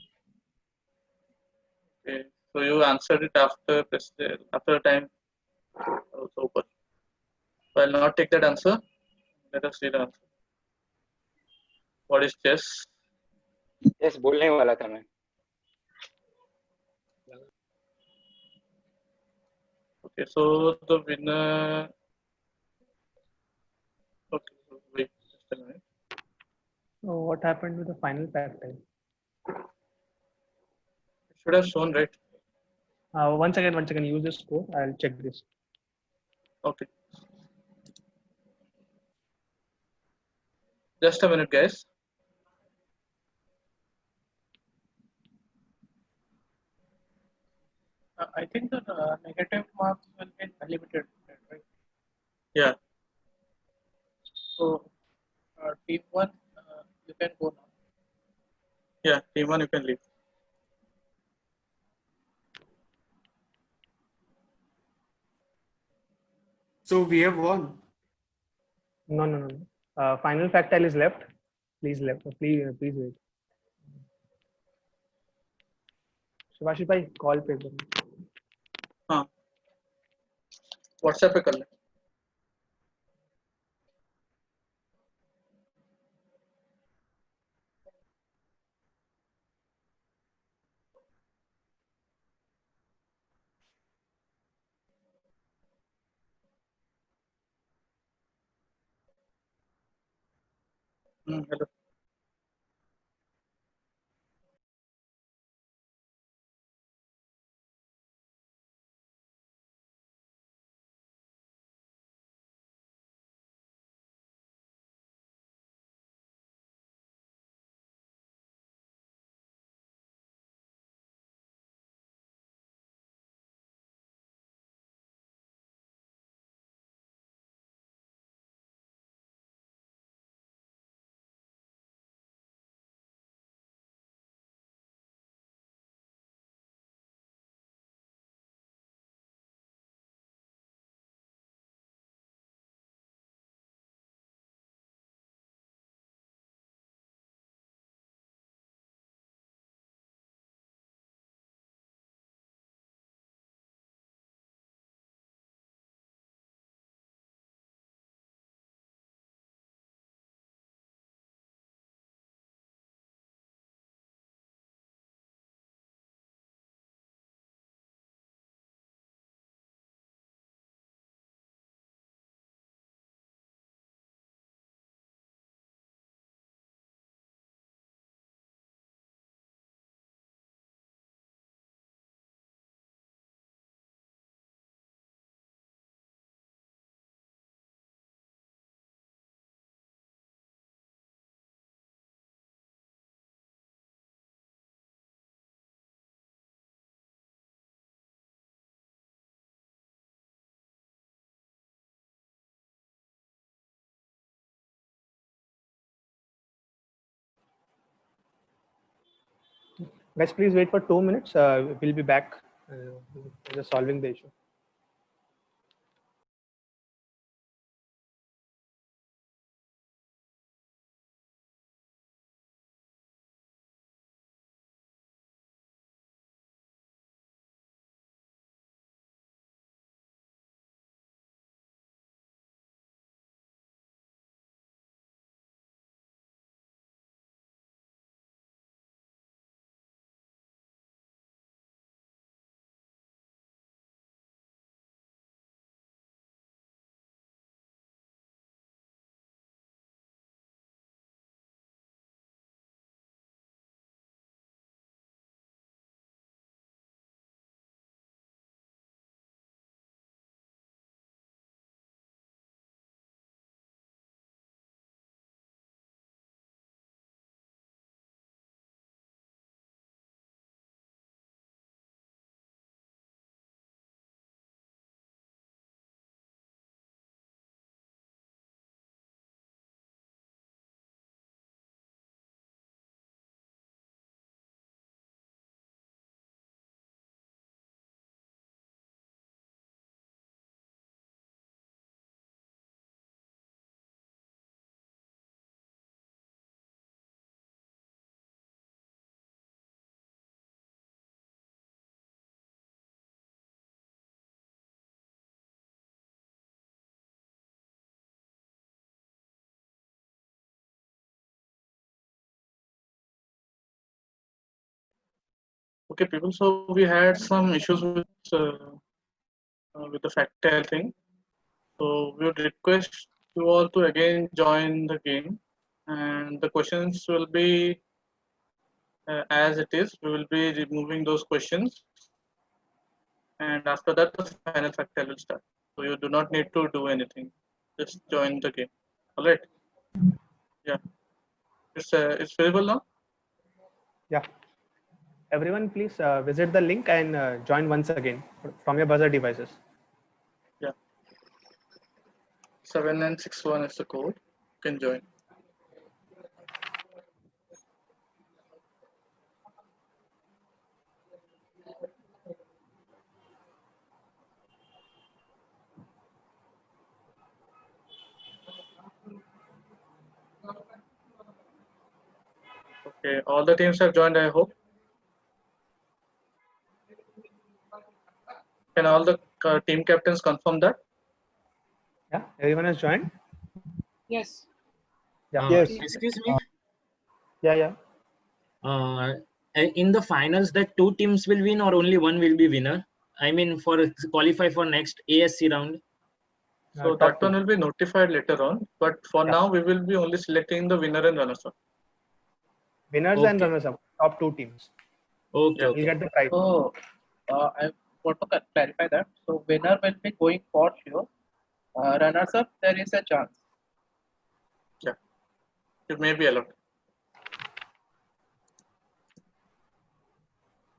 Okay. So you answered it after the time was over. So I'll not take that answer. Let us see the answer. What is chess? Yes, बोलने वाला था मैं. Okay, so the winner. Okay, so wait just a minute. So what happened with the final pack time? It should have shown, right? Once again, use the score. I'll check this. Okay. Just a minute, guys. I think the negative marks will be limited, right? Yeah. So, team one, you can go now. Yeah, team one, you can leave. So we have won. No, no, no. Final factile is left. Please please wait. शिवाशी भाई call पे करो. हाँ. WhatsApp पे कर ले. Hello. Guys, please wait for 2 minutes. We'll be back just solving the issue. Okay, people. So we had some issues with the factile thing. So we would request you all to again join the game, and the questions will be as it is. We will be removing those questions, and after that, the final factile will start. So you do not need to do anything. Just join the game. All right. Yeah, it's visible now. Yeah. Everyone, please visit the link and join once again from your buzzer devices. Yeah. 7961 is the code. You can join. Okay, all the teams have joined, I hope. Can all the team captains confirm that? Yeah, everyone has joined? Yes. Yeah. Excuse me. Yeah. In the finals, that two teams will win or only one will be winner? I mean, for qualify for next ASC round. So that one will be notified later on. But for now, we will be only selecting the winner and runners-up. Winners and runners-up, top two teams. Okay. You get the prize. So I want to clarify that. So winner will be going for sure. Runners-up, there is a chance. Yeah, it may be allowed.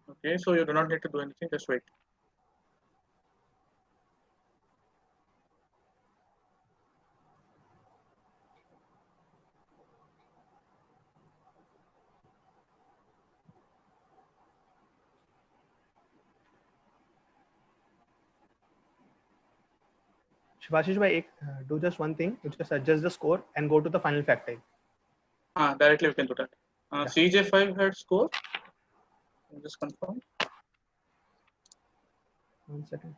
Okay, so you do not need to do anything, just wait. Shivashish bhai, do just one thing. You just adjust the score and go to the final factor. Directly we can do that. CJ5 had score. Just confirm. 1 second.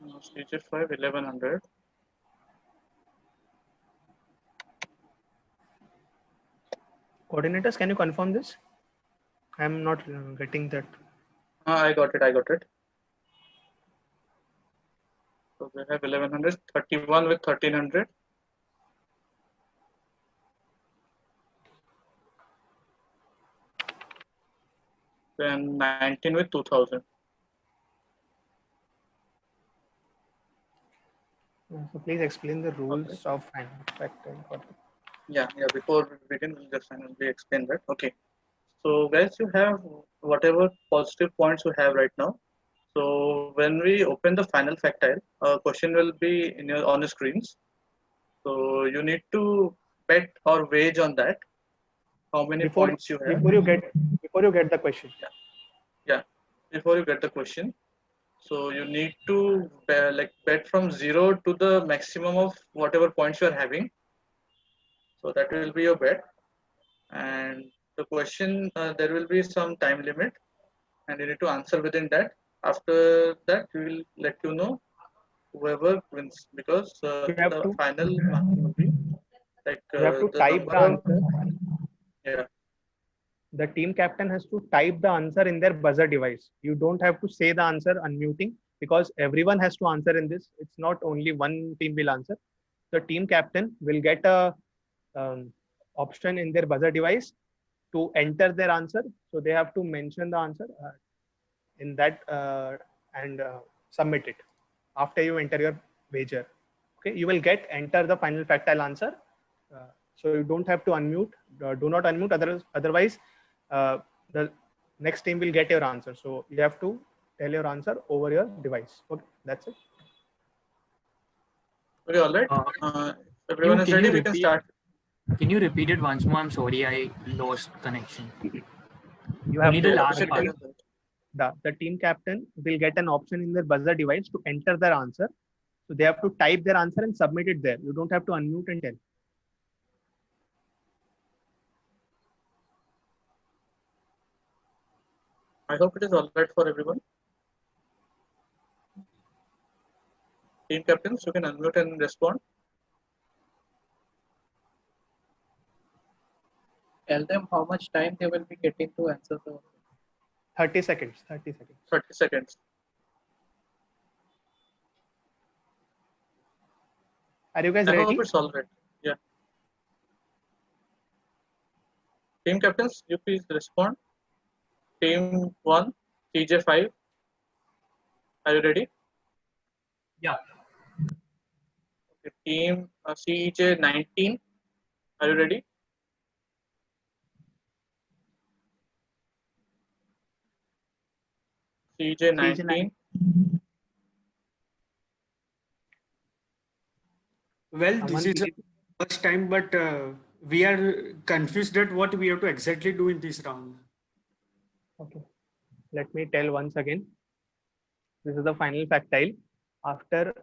CJ5 1100. Coordinators, can you confirm this? I'm not getting that. I got it. So we have 1100, 31 with 1300. Then 19 with 2000. So please explain the rules of final factor. Yeah. Before we begin, we'll just finally explain that. Okay. So guys, you have whatever positive points you have right now. So when we open the final factile, a question will be on the screens. So you need to bet or wage on that. How many points you have? Before you get the question. Yeah. Before you get the question. So you need to bet from 0 to the maximum of whatever points you are having. So that will be your bet. And the question, there will be some time limit and you need to answer within that. After that, we will let you know whoever wins, because the final marking will be like you have to the type the answer. Yeah. The team captain has to type the answer in their buzzer device. You don't have to say the answer unmuting, because everyone has to answer in this. It's not only one team will answer. The team captain will get a option in their buzzer device to enter their answer. So they have to mention the answer in that and submit it after you enter your wager. Okay, you will enter the final factile answer. So you don't have to unmute. Do not unmute. Otherwise, the next team will get your answer. So you have to tell your answer over your device. Okay, that's it. Okay, all right. Everyone is ready. We can start. Can you repeat it once more? I'm sorry, I lost connection. You have Only to the last part. The team captain will get an option in their buzzer device to enter their answer. So they have to type their answer and submit it there. You don't have to unmute and tell. I hope it is all right for everyone. Team captains, you can unmute and respond. Tell them how much time they will be getting to answer the 30 seconds. 30 seconds. 30 seconds. Are you guys I ready? hope it's all right. Yeah. Team captains, you please respond. Team 1, CJ5. Are you ready? Yeah. Okay, team CJ 19. Are you ready? CJ 19. Well, this is the first time, but we are confused at what we have to exactly do in this round. Okay, let me tell once again. This is the final factile. After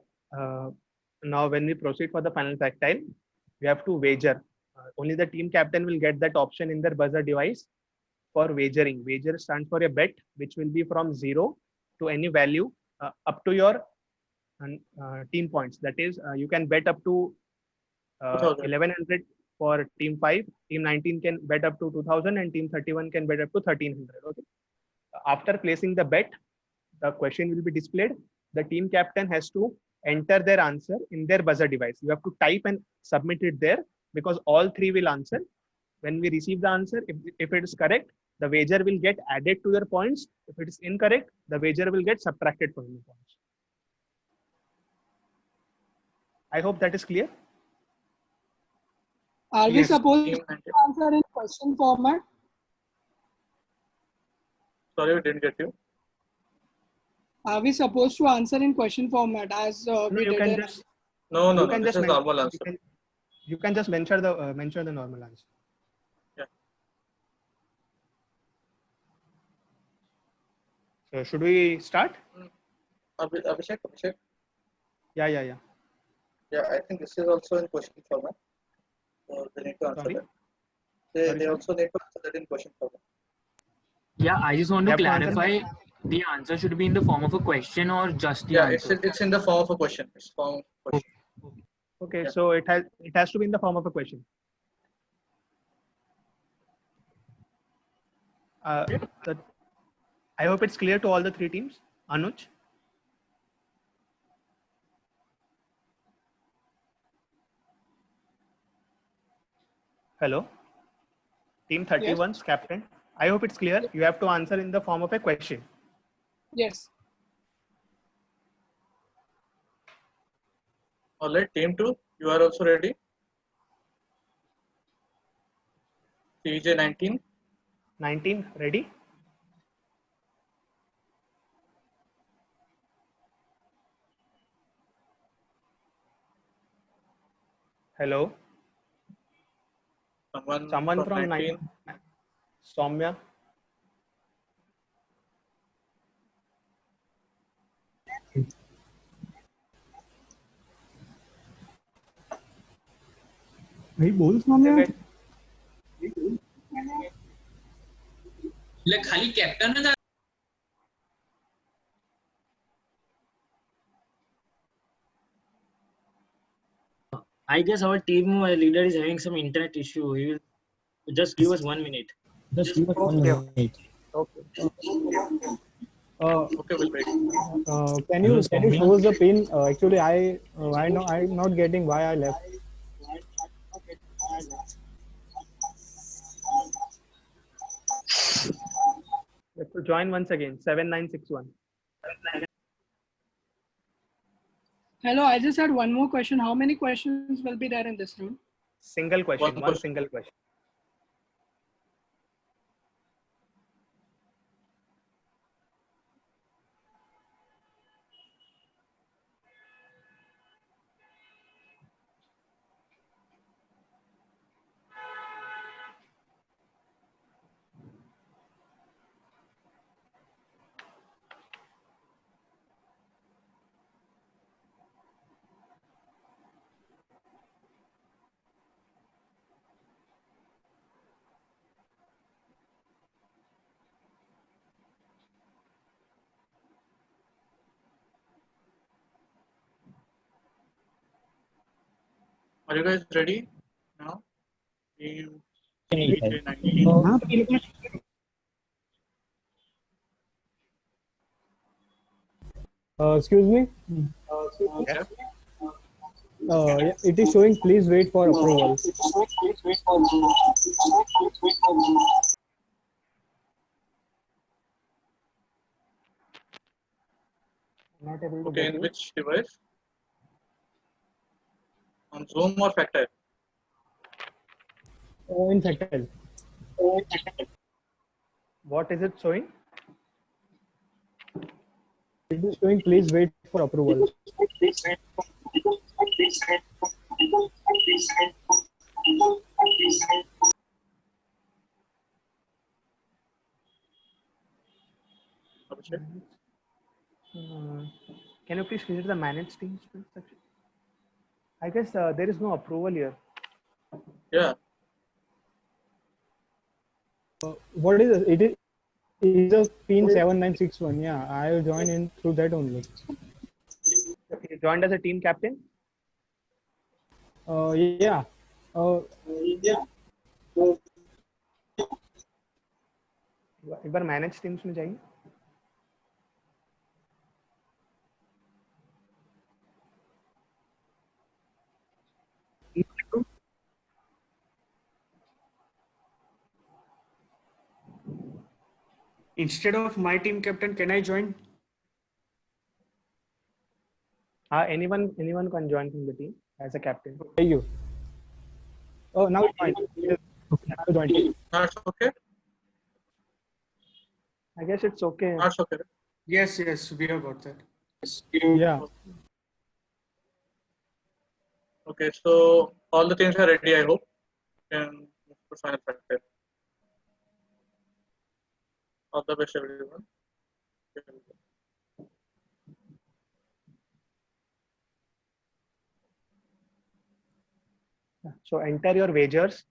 now, when we proceed for the final factile, we have to wager. Only the team captain will get that option in their buzzer device for wagering. Wager stands for a bet, which will be from 0 to any value up to your team points. That is, you can bet up to 1100 for team 5. Team 19 can bet up to 2000, and team 31 can bet up to 1300. Okay. After placing the bet, the question will be displayed. The team captain has to enter their answer in their buzzer device. You have to type and submit it there, because all three will answer. When we receive the answer, if it is correct, the wager will get added to your points. If it is incorrect, the wager will get subtracted from your points. I hope that is clear. Are we supposed to answer in question format? Sorry, we didn't get you. Are we supposed to answer in question format as we did in? No, this is normal answer. You can just mention the normal answer. Yeah. So should we start? Abhishek. Yeah. Yeah, I think this is also in question format. So they need to answer that. They also need to answer that in question format. Yeah, I just want to clarify. The answer should be in the form of a question or just the answer? It's in the form of a question. It's form of a question. Okay, yeah. So it has to be in the form of a question. I hope it's clear to all the three teams. Anuj? Hello? Team 31's captain. I hope it's clear. You have to answer in the form of a question. Yes. All right, team 2, you are also ready? CJ 19. 19, ready? Hello? Someone from 19. Soumya? भाई बोल सोम्या खाली captain है I guess our team leader is having some internet issue. He will just give us 1 minute. Just give us 1 minute. Okay. Okay, we'll wait. Can you show us the pin? Actually, I'm not getting why I left. You have to join once again. 7961. Hello, I just had one more question. How many questions will be there in this round? Single question. One single question. Are you guys ready now? Team CJ 19. Excuse me? It is showing please wait for approval. Okay, in which device? On Zoom or Factile? In Factile. What is it showing? It is showing please wait for approval. Can you please visit the manage teams section? I guess there is no approval here. Yeah. What is it? It is a pin 7961. Yeah, I will join in through that only. You joined as a team captain? Yeah. एक बार manage teams में जाइए. Instead of my team captain, can I join? Anyone can join from the team as a captain. You. Oh, now it's fine. Now join. That's okay. I guess it's okay. That's okay. Yes, we have got that. Yeah. Okay, so all the teams are ready, I hope. And move to final factor. All the best, everyone. So enter your wagers.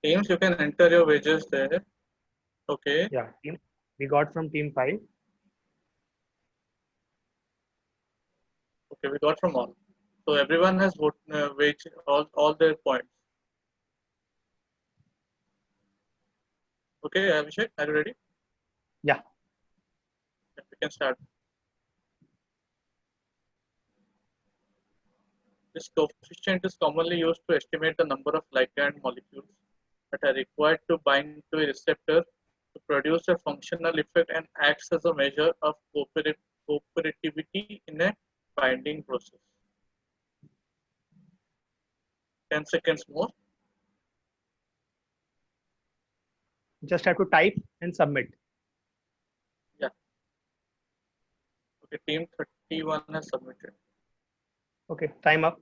Teams, you can enter your wagers there. Okay. Yeah, team. We got from team 5. Okay, we got from all. So everyone has waged all their points. Okay, Abhishek, are you ready? Yeah. We can start. This coefficient is commonly used to estimate the number of ligand molecules that are required to bind to a receptor to produce a functional effect and acts as a measure of cooperativity in a binding process. 10 seconds more. Just have to type and submit. Yeah. Okay, team 31 has submitted. Okay, time up.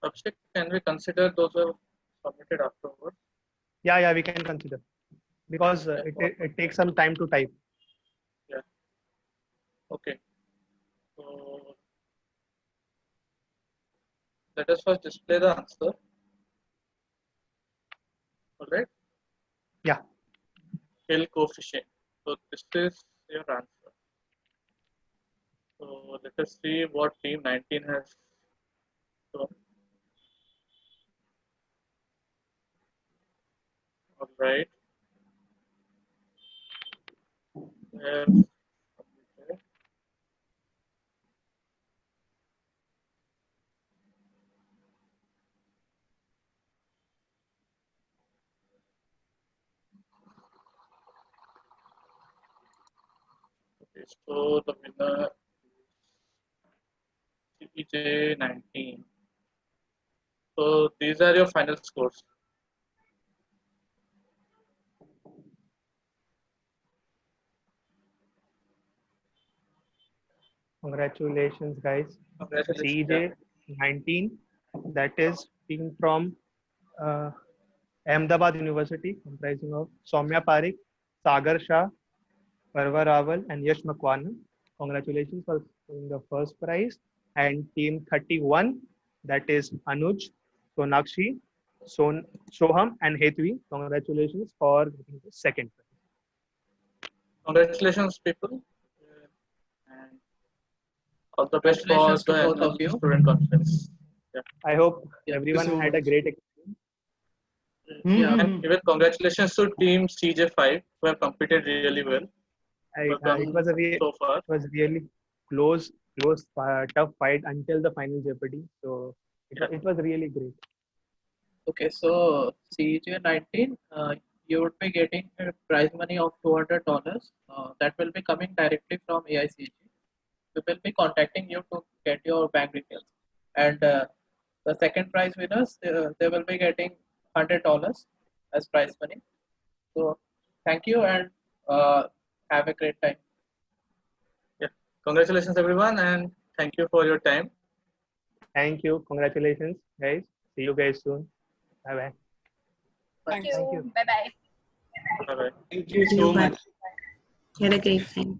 Abhishek, can we consider those who are submitted afterwards? Yeah, we can consider because it takes some time to type. Yeah. Okay. So let us first display the answer. All right. Yeah. Hill coefficient. So this is your answer. So let us see what team 19 has done. All right. Okay, so the winner is CJ19. So these are your final scores. Congratulations, guys. Congratulations. CJ19, that is team from Ahmedabad University, comprising of Soumya Parikh, Sagar Shah, Parva Rawal, and Yash Makwana. Congratulations for the first prize. And team 31, that is Anuj, Sonakshi, Soham, and Hetvi. Congratulations for getting the second prize. Congratulations, people. And all the best for Congratulations to the both of you. student conference. Yeah. I hope Yeah, everyone so had a much. great experience. Yeah. And even congratulations to team CJ5 who have competed really well. It was so far. It was really close, tough fight until the final Jeopardy. So it was really great. Okay, so CJ19, you would be getting a prize money of $200 that will be coming directly from AICG. We will be contacting you to get your bank details. And the second prize winners, they will be getting $100 as prize money. So thank you and have a great time. Yeah, congratulations everyone, and thank you for your time. Thank you. Congratulations, guys. See you guys soon. Bye bye. Thank you. Bye bye. Bye bye. Thank you so much. You had a great time.